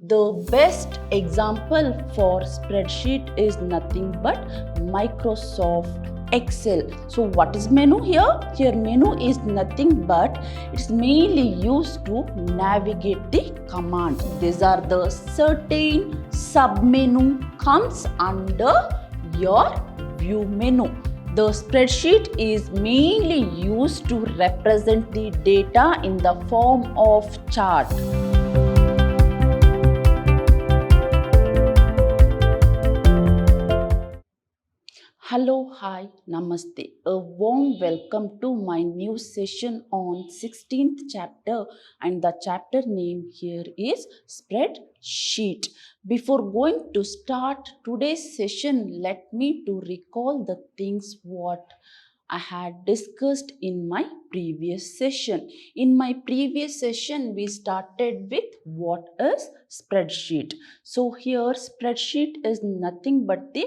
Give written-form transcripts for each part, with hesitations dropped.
The best example for spreadsheet is nothing but Microsoft Excel. So what is menu here? Here menu is nothing but it's mainly used to navigate the commands. These are the certain sub menu comes under your view menu. The spreadsheet is mainly used to represent the data in the form of chart. Hello, hi, namaste. A warm welcome to my new session on 16th chapter, and the chapter name here is Spreadsheet. Before going to start today's session, let me to recall the things what I had discussed in my previous session. In my previous session, we started with what is spreadsheet. So here spreadsheet is nothing but the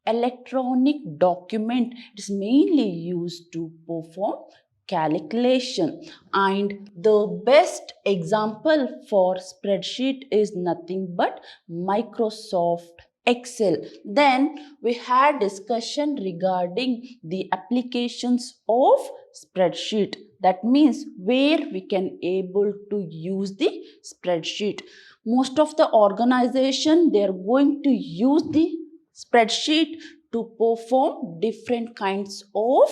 electronic document. It is mainly used to perform calculation, and the best example for spreadsheet is nothing but Microsoft Excel. Then we had discussion regarding the applications of spreadsheet. That means where we can able to use the spreadsheet. Most of the organization they are going to use the spreadsheet to perform different kinds of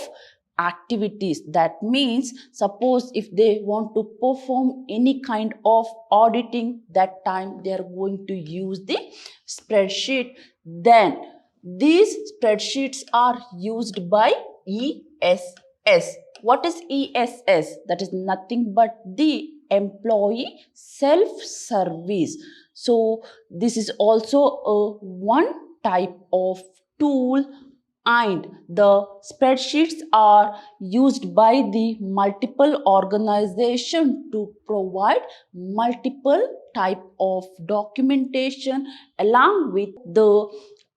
activities. That means suppose if they want to perform any kind of auditing, that time they are going to use the spreadsheet. Then these spreadsheets are used by ESS. What is ESS? That is nothing but the employee self service. So this is also a one type of tool, and the spreadsheets are used by the multiple organization to provide multiple type of documentation. Along with the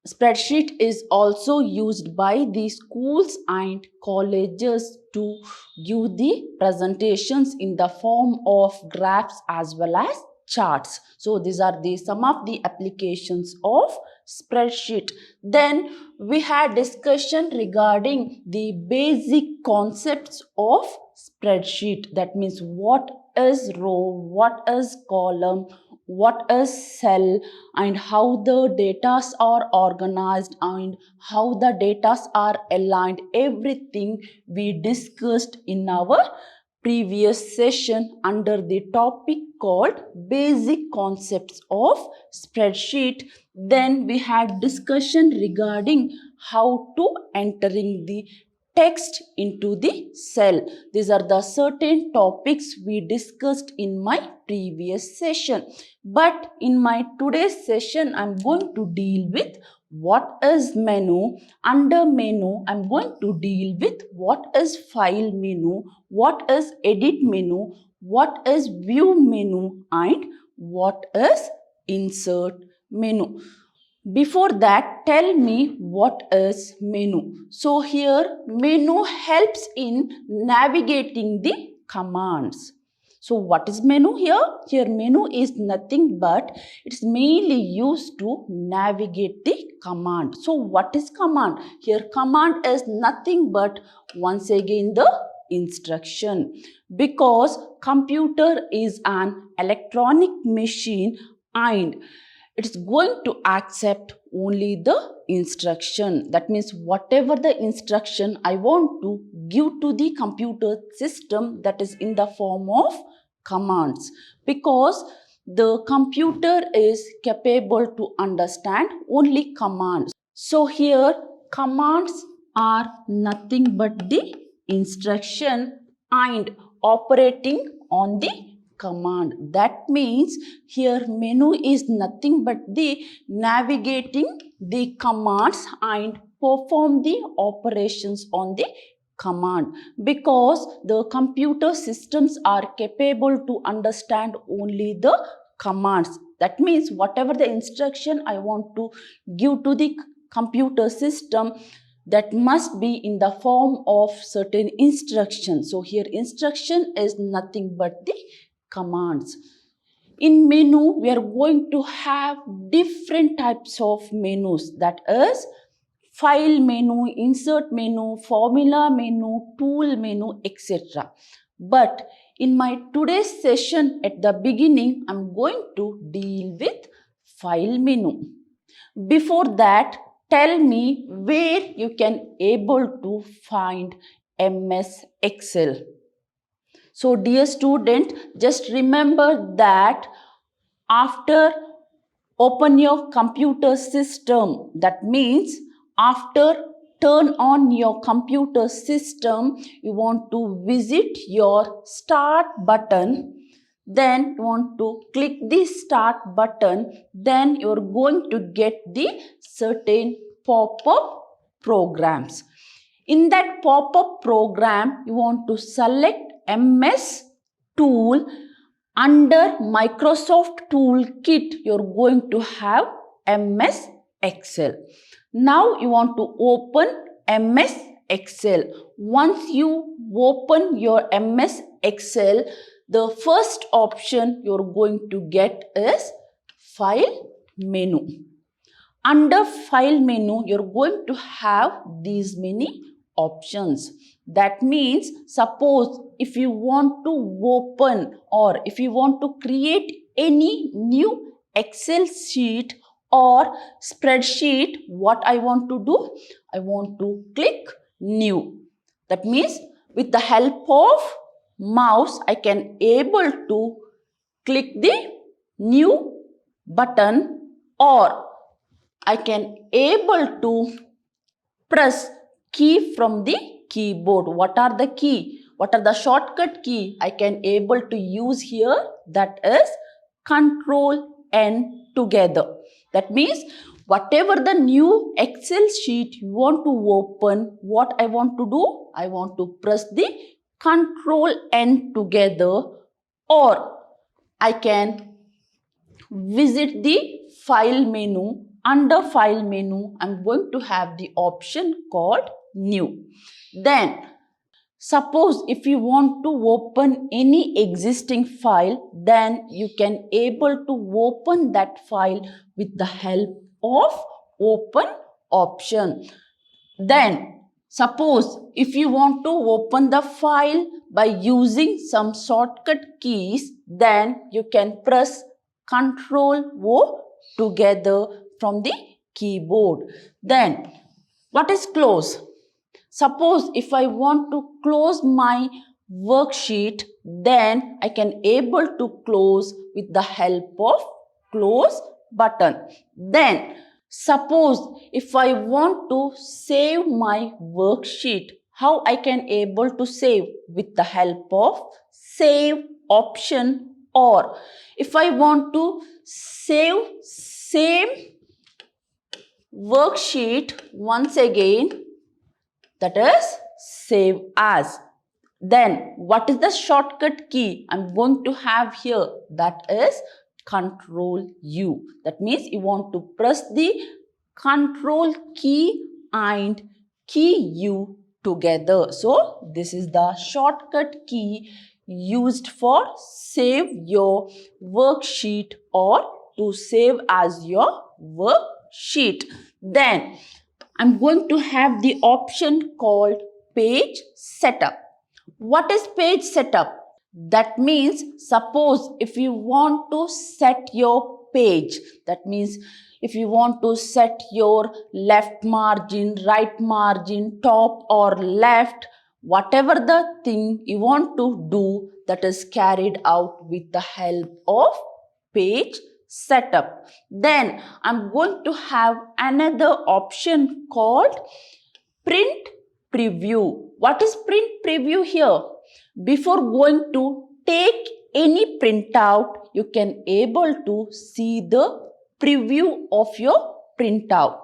spreadsheet is also used by the schools and colleges to give the presentations in the form of graphs as well as charts. So these are the some of the applications of spreadsheet. Then we had discussion regarding the basic concepts of spreadsheet. That means what is row, what is column, what is cell, and how the data are organized and how the data are aligned. Everything we discussed in our previous session under the topic called basic concepts of spreadsheet. Then we had discussion regarding how to entering the text into the cell. These are the certain topics we discussed in my previous session. But in my today's session, I'm going to deal with what is menu. Under menu, I'm going to deal with what is file menu, what is edit menu, what is view menu, and what is insert menu. Before that, tell me what is menu. So here menu helps in navigating the commands. So what is menu here? Here menu is nothing but it's mainly used to navigate the command. So what is command? Here command is nothing but once again the instruction, because computer is an electronic machine and it's going to accept only the instruction. That means whatever the instruction I want to give to the computer system, that is in the form of commands, because the computer is capable to understand only commands. So here commands are nothing but the instruction and operating on the command. That means here menu is nothing but the navigating the commands and perform the operations on the command, because the computer systems are capable to understand only the commands. That means whatever the instruction I want to give to the computer system, that must be in the form of certain instructions. So here instruction is nothing but the commands. In menu, we are going to have different types of menus, that is file menu, insert menu, formula menu, tool menu, etc. But in my today's session at the beginning, I'm going to deal with file menu. Before that, tell me where you can able to find MS Excel. So dear student, just remember that after open your computer system, that means after turn on your computer system, you want to visit your start button, then you want to click the start button, then you're going to get the certain pop-up programs. In that pop-up program, you want to select MS tool. Under Microsoft Toolkit, you're going to have MS Excel. Now you want to open MS Excel. Once you open your MS Excel, the first option you're going to get is File menu. Under File menu, you're going to have these many options. That means, suppose if you want to open or if you want to create any new Excel sheet or spreadsheet, what I want to do? I want to click new. That means with the help of mouse, I can able to click the new button, or I can able to press key from the keyboard. What are the key? What are the shortcut key I can able to use here? That is Control N together. That means whatever the new Excel sheet you want to open, what I want to do? I want to press the Control N together, or I can visit the file menu. Under file menu, I'm going to have the option called new. Then suppose if you want to open any existing file, then you can able to open that file with the help of open option. Then suppose if you want to open the file by using some shortcut keys, then you can press Ctrl O together from the keyboard. Then what is close? Suppose if I want to close my worksheet, then I can able to close with the help of close button. Then suppose if I want to save my worksheet, how I can able to save? With the help of save option, or if I want to save same worksheet once again, that is save as. Then what is the shortcut key I'm going to have here? That is Control U. That means you want to press the Control key and key U together. So this is the shortcut key used for save your worksheet or to save as your worksheet. Then I'm going to have the option called page setup. What is page setup? That means suppose if you want to set your page, that means if you want to set your left margin, right margin, top or left, whatever the thing you want to do, that is carried out with the help of page setup. Then I'm going to have another option called print preview. What is print preview here? Before going to take any printout, you can able to see the preview of your printout.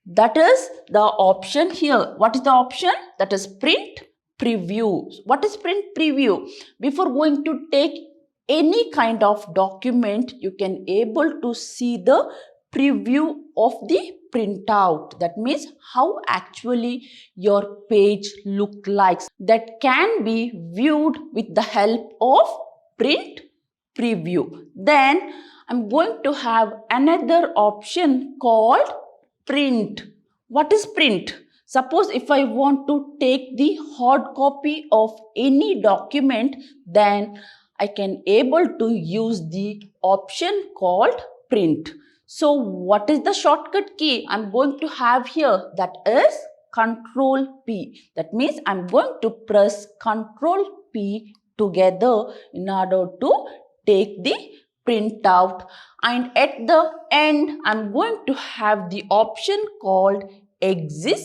That is the option here. What is the option? That is print preview. What is print preview? Before going to take any kind of document, you can able to see the preview of the printout. That means how actually your page look like. That can be viewed with the help of print preview. Then I'm going to have another option called print. What is print? Suppose if I want to take the hard copy of any document, then I can able to use the option called print. So what is the shortcut key I'm going to have here? That is Control P. That means I'm going to press Control P together in order to take the printout, and at the end I'm going to have the option called exit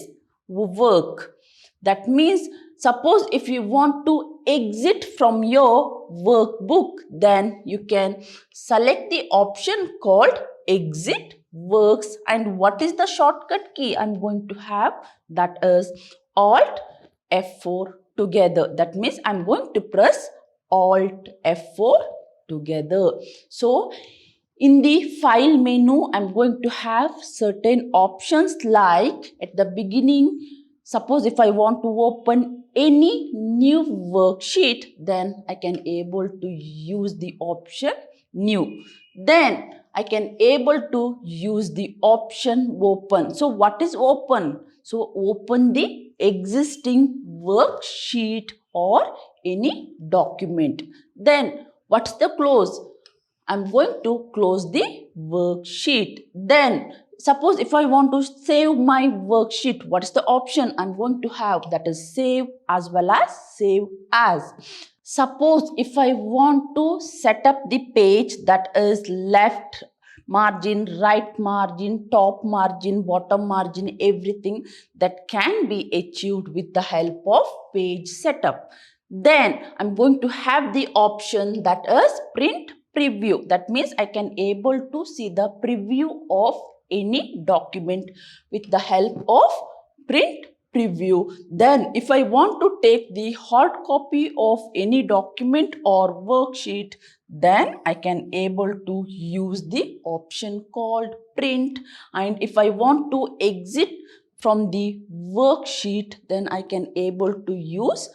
work. That means suppose if you want to exit from your workbook, then you can select the option called exit works. And what is the shortcut key I'm going to have? That is Alt F4 together. That means I'm going to press Alt F4 together. So in the file menu, I'm going to have certain options like at the beginning, suppose if I want to open any new worksheet, then I can able to use the option new. Then I can able to use the option open. So what is open? So open the existing worksheet or any document. Then what's the close? I'm going to close the worksheet. Then suppose if I want to save my worksheet, what is the option I'm going to have? That is save as well as save as. Suppose if I want to set up the page, that is left margin, right margin, top margin, bottom margin, everything that can be achieved with the help of page setup. Then I'm going to have the option that is print preview. That means I can able to see the preview of any document with the help of print preview. Then if I want to take the hard copy of any document or worksheet, then I can able to use the option called print. And if I want to exit from the worksheet, then I can able to use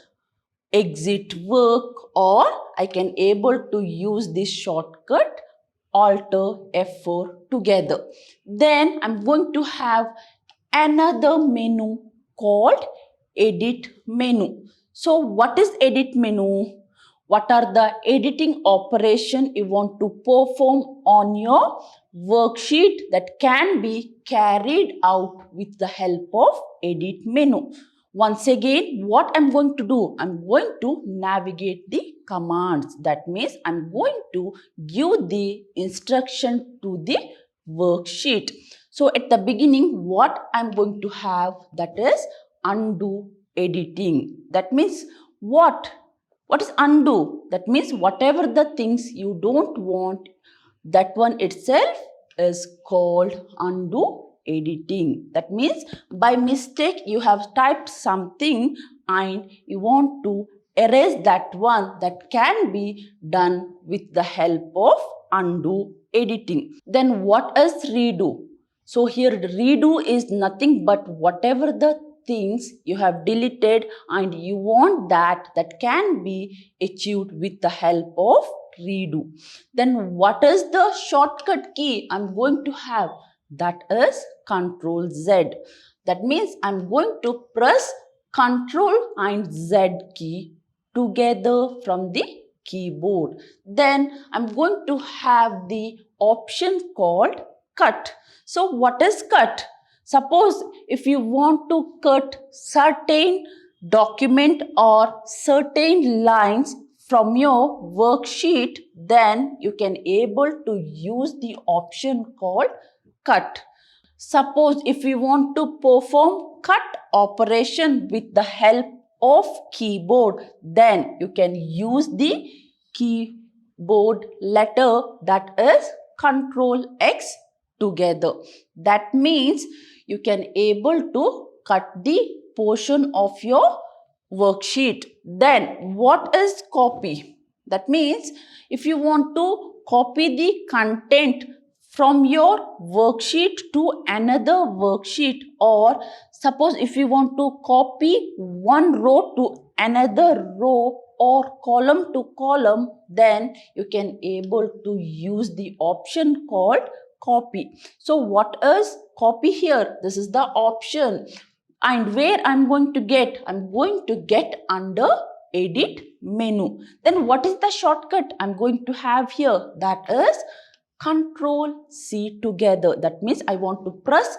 exit work, or I can able to use this shortcut Alt F4 together. Then I'm going to have another menu called edit menu. So what is edit menu? What are the editing operation you want to perform on your worksheet that can be carried out with the help of edit menu? Once again, what I'm going to do? I'm going to navigate the commands. That means I'm going to give the instruction to the worksheet. So at the beginning, what I'm going to have, that is undo editing. That means what? What is undo? That means whatever the things you don't want, that one itself is called undo editing. That means by mistake you have typed something and you want to erase that one, that can be done with the help of undo editing. Then what is redo? So here redo is nothing but whatever the things you have deleted and you want that can be achieved with the help of redo. Then what is the shortcut key I'm going to have? That is Control Z. That means I'm going to press Control and Z key together from the keyboard. Then I'm going to have the option called cut. So what is cut? Suppose if you want to cut certain document or certain lines from your worksheet, then you can able to use the option called cut. Suppose if you want to perform cut operation with the help of keyboard, then you can use the keyboard letter, that is Control X together. That means you can able to cut the portion of your worksheet. Then what is copy? That means if you want to copy the content from your worksheet to another worksheet, or suppose if you want to copy one row to another row or column to column, then you can able to use the option called copy. So what is copy here? This is the option. And where I'm going to get? I'm going to get under edit menu. Then what is the shortcut I'm going to have here? That is Control C together. That means I want to press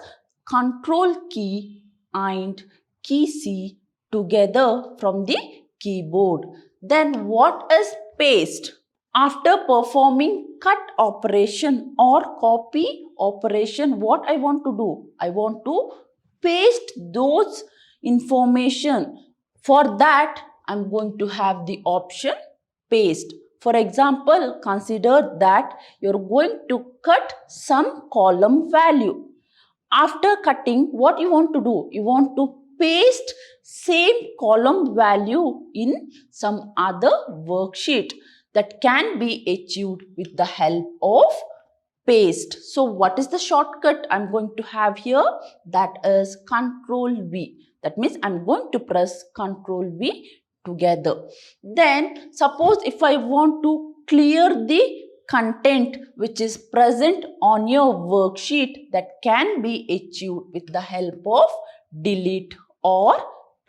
Control key and key C together from the keyboard. Then what is paste? After performing cut operation or copy operation, what I want to do? I want to paste those information. For that, I'm going to have the option paste. For example, consider that you're going to cut some column value. After cutting, what you want to do? You want to paste same column value in some other worksheet. That can be achieved with the help of paste. So what is the shortcut I'm going to have here? That is Control V. That means I'm going to press Control V together. Then suppose if I want to clear the content which is present on your worksheet, that can be achieved with the help of delete or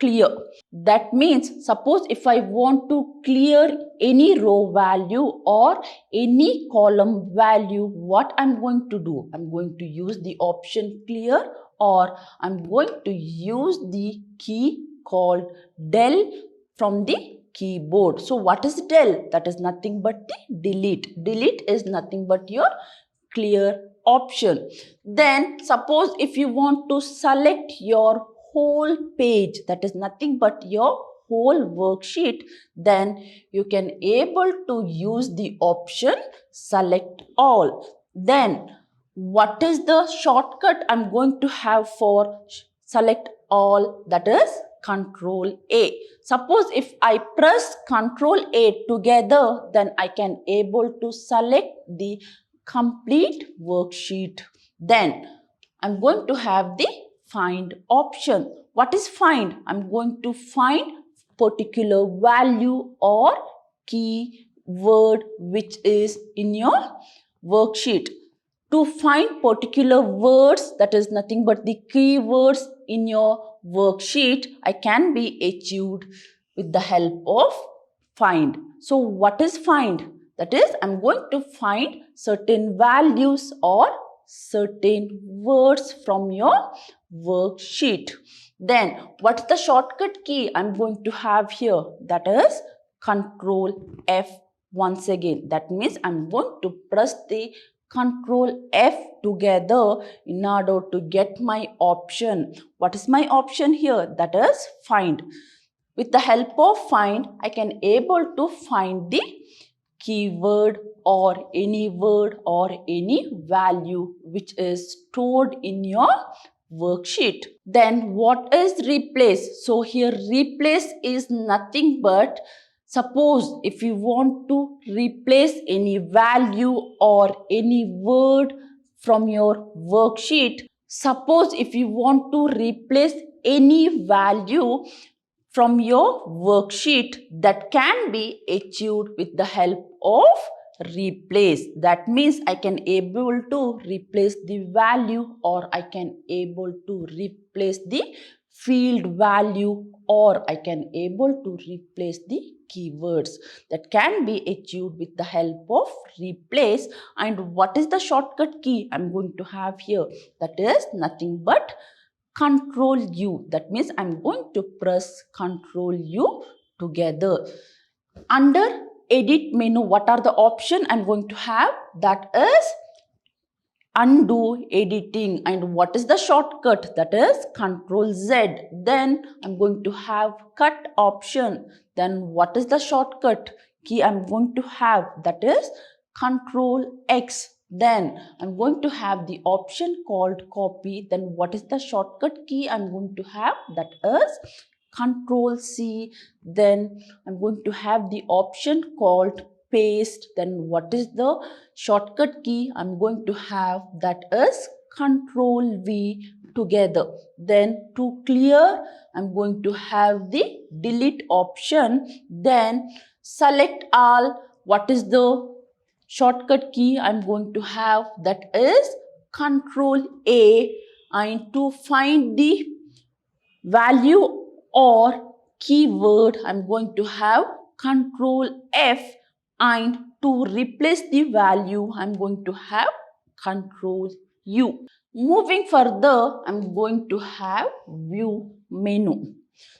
clear. That means suppose if I want to clear any row value or any column value, what I'm going to do? I'm going to use the option clear, or I'm going to use the key called del from the keyboard. So what is del? That is nothing but the delete. Delete is nothing but your clear option. Then suppose if you want to select your whole page, that is nothing but your whole worksheet, then you can able to use the option select all. Then what is the shortcut I'm going to have for select all? That is Control A. Suppose if I press Control A together, then I can able to select the complete worksheet. Then I'm going to have the find option. What is find? I'm going to find particular value or key word which is in your worksheet. To find particular words, that is nothing but the keywords in your worksheet, I can be achieved with the help of find. So what is find? That is, I'm going to find certain values or certain words from your worksheet. Then what's the shortcut key I'm going to have here? That is Control F once again. That means I'm going to press the Control F together in order to get my option. What is my option here? That is find. With the help of find, I can able to find the keyword or any word or any value which is stored in your worksheet. Then what is replace? So here replace is nothing but, suppose if you want to replace any value or any word from your worksheet, suppose if you want to replace any value from your worksheet, that can be achieved with the help of replace. That means I can able to replace the value, or I can able to replace the field value, or I can able to replace the keywords. That can be achieved with the help of replace. And what is the shortcut key I'm going to have here? That is nothing but Control U. That means I'm going to press Control U together. Under edit menu, what are the options I'm going to have? That is undo editing. And what is the shortcut? That is Control Z. Then I'm going to have cut option. Then what is the shortcut key I'm going to have? That is Control X. Then I'm going to have the option called copy. Then what is the shortcut key I'm going to have? That is Control C. Then I'm going to have the option called paste. Then what is the shortcut key I'm going to have? That is Control V together. Then to clear, I'm going to have the delete option. Then select all. What is the shortcut key I'm going to have? That is Control A. And to find the value or keyword, I'm going to have Control F. And to replace the value, I'm going to have Control U. Moving further, I'm going to have View menu.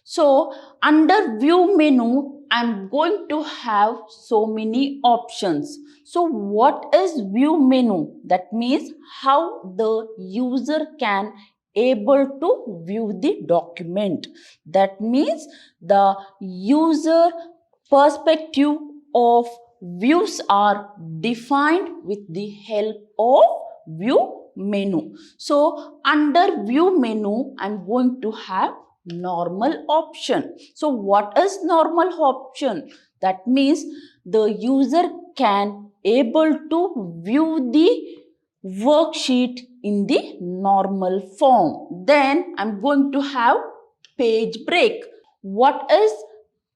So under View menu, I'm going to have so many options. So what is View menu? That means how the user can able to view the document. That means the user perspective of views are defined with the help of View menu. So under View menu, I'm going to have normal option. So what is normal option? That means the user can able to view the worksheet in the normal form. Then I'm going to have page break. What is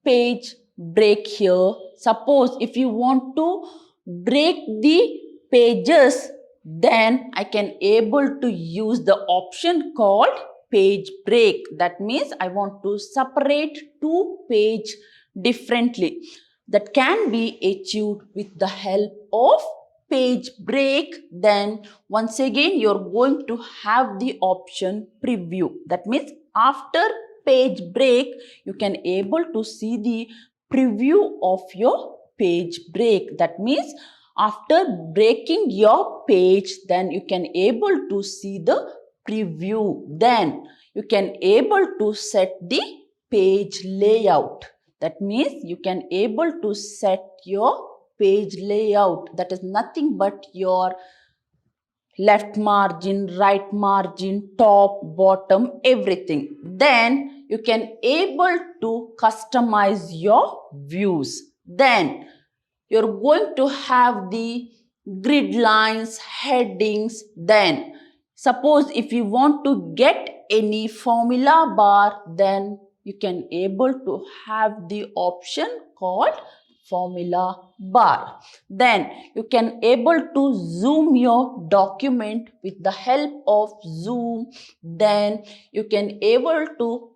page break here? Suppose if you want to break the pages, then I can able to use the option called page break. That means I want to separate two page differently. That can be achieved with the help of page break. Then once again you're going to have the option preview. That means after page break, you can able to see the preview of your page break. That means after breaking your page, then you can able to see the preview. Then you can able to set the page layout. That means you can able to set your page layout. That is nothing but your left margin, right margin, top, bottom, everything. Then you can able to customize your views. Then you're going to have the grid lines, headings. Then suppose if you want to get any formula bar, then you can able to have the option called formula bar. Then you can able to zoom your document with the help of zoom. Then you can able to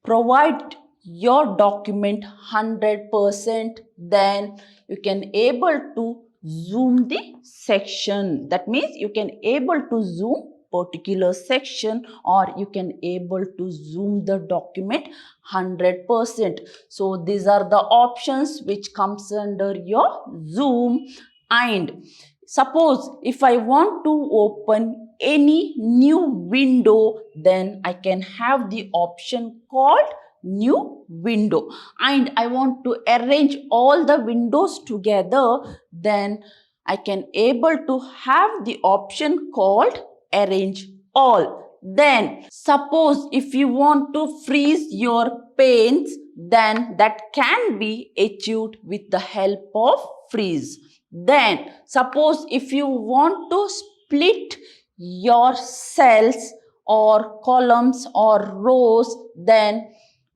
provide your document 100%. Then you can able to zoom the section. That means you can able to zoom particular section, or you can able to zoom the document 100%. So these are the options which comes under your zoom. And suppose if I want to open any new window, then I can have the option called new window. And I want to arrange all the windows together, then I can able to have the option called arrange all. Then suppose if you want to freeze your panes, then that can be achieved with the help of freeze. Then suppose if you want to split your cells or columns or rows, then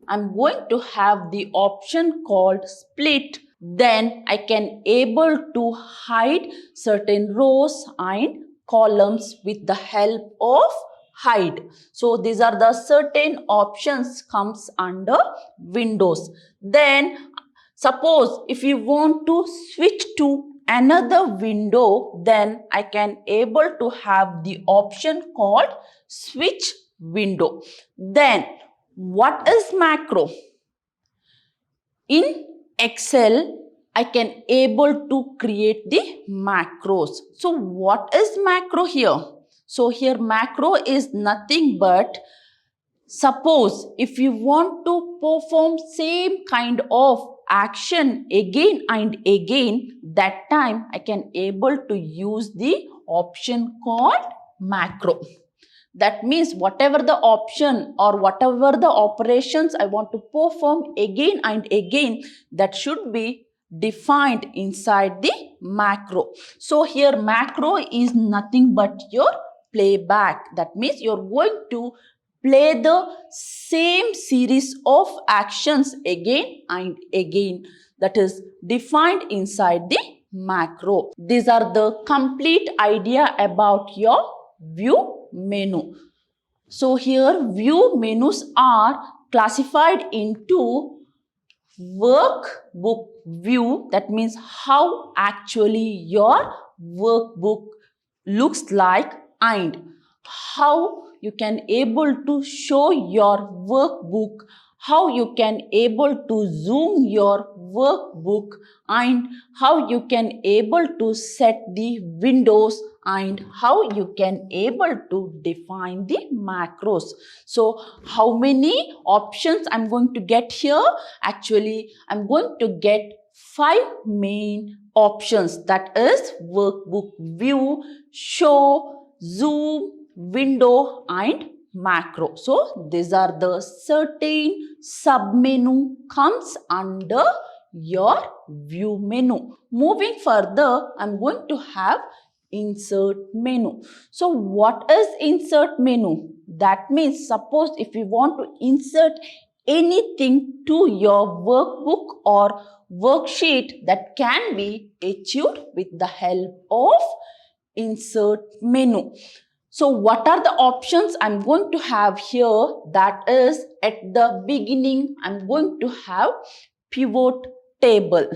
I'm going to have the option called split. Then I can able to hide certain rows and columns with the help of hide. So these are the certain options comes under Windows. Then suppose if you want to switch to another window, then I can able to have the option called switch window. Then what is macro? In Excel, I can able to create the macros. So what is macro here? So here macro is nothing but, suppose if you want to perform same kind of action again and again, that time I can able to use the option called macro. That means whatever the option or whatever the operations I want to perform again and again, that should be defined inside the macro. So here macro is nothing but your playback. That means you're going to play the same series of actions again and again, that is defined inside the macro. These are the complete idea about your view menu. So here view menus are classified into workbook view, that means how actually your workbook looks like and how you can able to show your workbook, how you can able to zoom your workbook, and how you can able to set the windows, and how you can able to define the macros. So how many options I'm going to get here? Actually, I'm going to get 5 main options, that is workbook view, show, zoom, window, and macro. So these are the certain sub-menu comes under your view menu. Moving further, I'm going to have insert menu. So what is insert menu? That means suppose if you want to insert anything to your workbook or worksheet, that can be achieved with the help of insert menu. So what are the options I'm going to have here? That is, at the beginning, I'm going to have pivot table.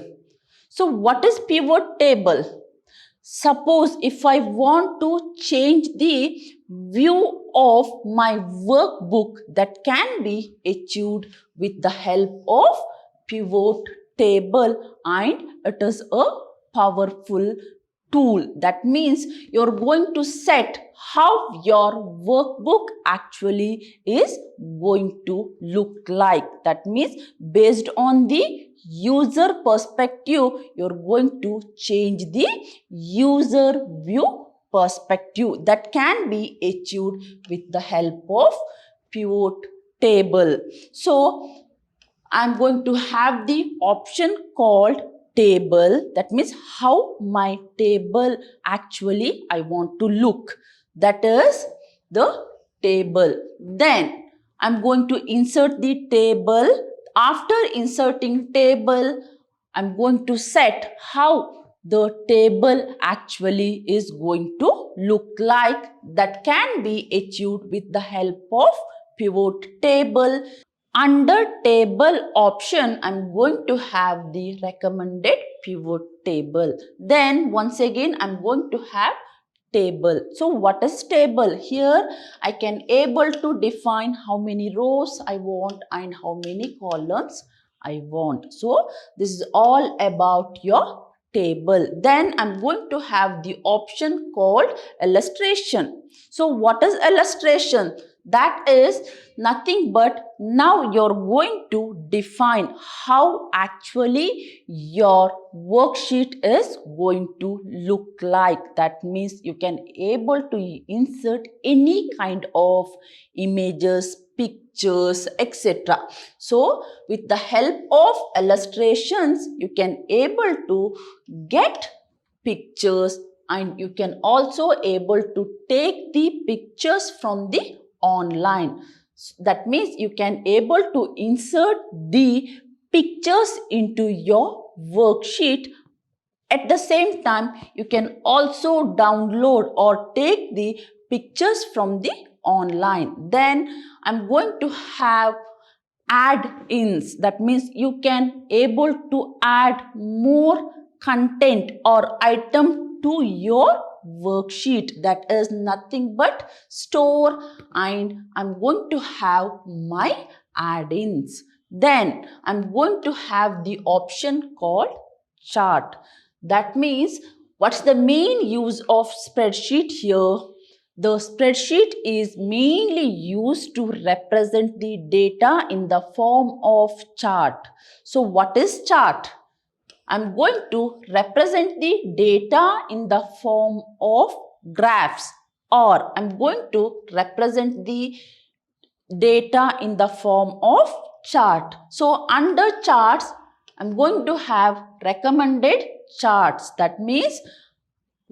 So what is pivot table? Suppose if I want to change the view of my workbook, that can be achieved with the help of pivot table, and it is a powerful tool. That means you're going to set how your workbook actually is going to look like. That means based on the user perspective, you're going to change the user view perspective. That can be achieved with the help of pivot table. So I'm going to have the option called table. That means how my table actually I want to look. That is the table. Then I'm going to insert the table. After inserting table, I'm going to set how the table actually is going to look like. That can be achieved with the help of pivot table. Under table option, I'm going to have the recommended pivot table. Then once again, I'm going to have table. So what is table? Here I can able to define how many rows I want and how many columns I want. So this is all about your table. Then I'm going to have the option called illustration. So what is illustration? That is nothing but now you're going to define how actually your worksheet is going to look like. That means you can able to insert any kind of images, pictures, etc. So with the help of illustrations, you can able to get pictures, and you can also able to take the pictures from the online. That means you can able to insert the pictures into your worksheet. At the same time, you can also download or take the pictures from the online. Then I'm going to have add-ins. That means you can able to add more content or item to your worksheet. That is nothing but store, and I'm going to have my add-ins. Then I'm going to have the option called chart. That means what's the main use of spreadsheet here? The spreadsheet is mainly used to represent the data in the form of chart. So what is chart? I'm going to represent the data in the form of graphs, or I'm going to represent the data in the form of chart. So under charts, I'm going to have recommended charts. That means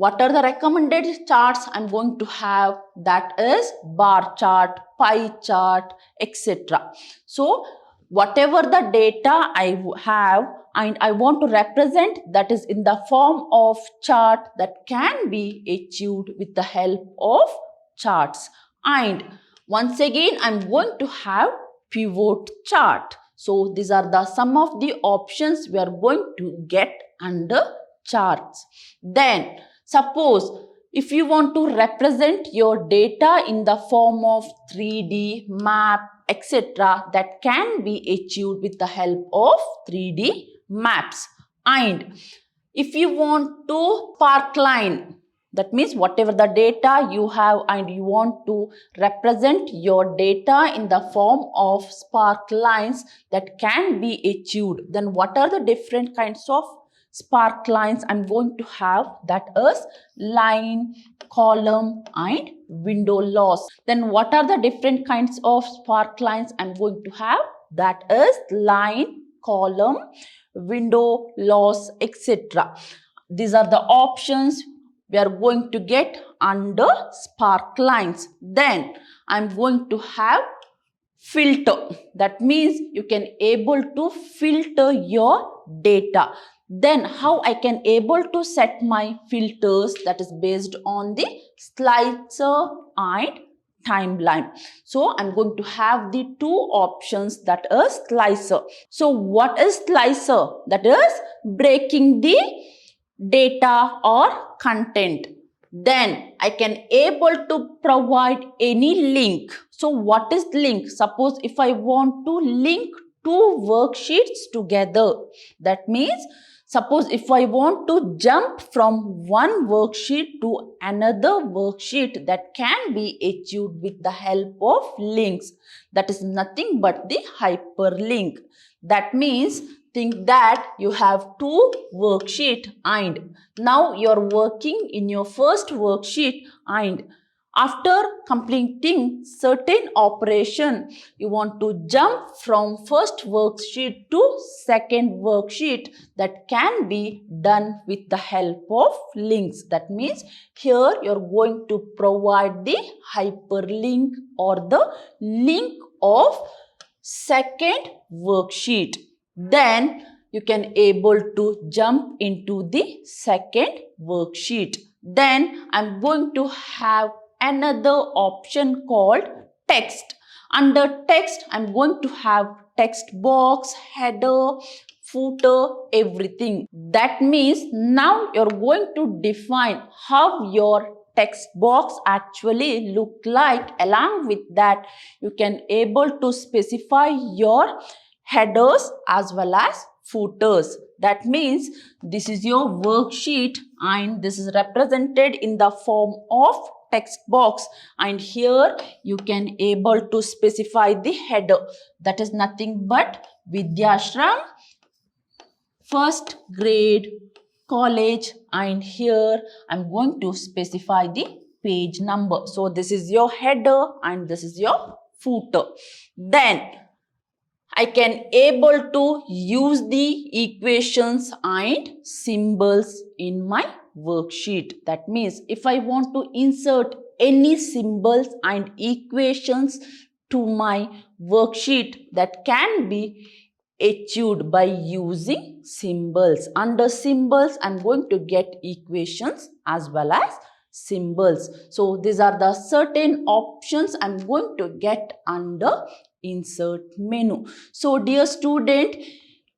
What are the recommended charts I'm going to have? That is bar chart, pie chart, etc. So whatever the data I have and I want to represent, that is in the form of chart, that can be achieved with the help of charts. And once again I'm going to have pivot chart. So these are the some of the options we are going to get under charts. Then suppose if you want to represent your data in the form of 3D map, etc., that can be achieved with the help of 3D maps. And if you want to sparkline, that means whatever the data you have and you want to represent your data in the form of sparklines, that can be achieved. Then what are the different kinds of sparklines I'm going to have? That is line, column and window loss. Then what are the different kinds of sparklines I'm going to have? That is line, column, window loss, etc. These are the options we are going to get under sparklines. Then I'm going to have filter. That means you can able to filter your data. Then how I can able to set my filters? That is based on the slicer and timeline. So I'm going to have the two options, that is slicer. So what is slicer? That is breaking the data or content. Then I can able to provide any link. So what is link? Suppose if I want to link two worksheets together, that means suppose if I want to jump from one worksheet to another worksheet, that can be achieved with the help of links. That is nothing but the hyperlink. That means think that you have two worksheet and now you're working in your first worksheet, and after completing certain operation you want to jump from first worksheet to second worksheet, that can be done with the help of links. That means here you're going to provide the hyperlink or the link of second worksheet. Then you can able to jump into the second worksheet. Then I'm going to have another option called text. Under text, I'm going to have text box, header, footer, everything. That means now you're going to define how your text box actually look like. Along with that, you can able to specify your headers as well as footers. That means this is your worksheet and this is represented in the form of text box, and here you can able to specify the header. That is nothing but Vidyashram first grade college, and here I'm going to specify the page number. So this is your header and this is your footer. Then I can able to use the equations and symbols in my worksheet. That means if I want to insert any symbols and equations to my worksheet, that can be achieved by using symbols. Under symbols, I'm going to get equations as well as symbols. So these are the certain options I'm going to get under insert menu. So dear student,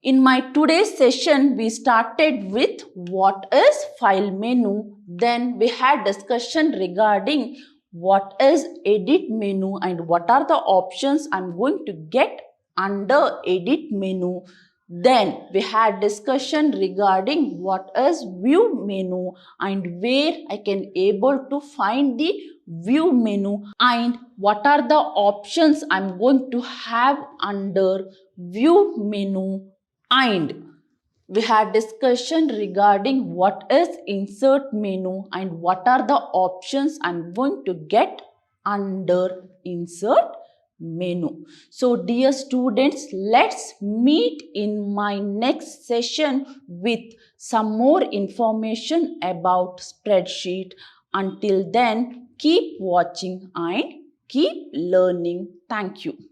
in my today's session, we started with what is file menu. Then we had discussion regarding what is edit menu and what are the options I'm going to get under edit menu. Then we had discussion regarding what is view menu and where I can able to find the view menu and what are the options I'm going to have under view menu. And we had discussion regarding what is insert menu and what are the options I'm going to get under insert menu. So, dear students, let's meet in my next session with some more information about spreadsheet. Until then, keep watching and keep learning. Thank you.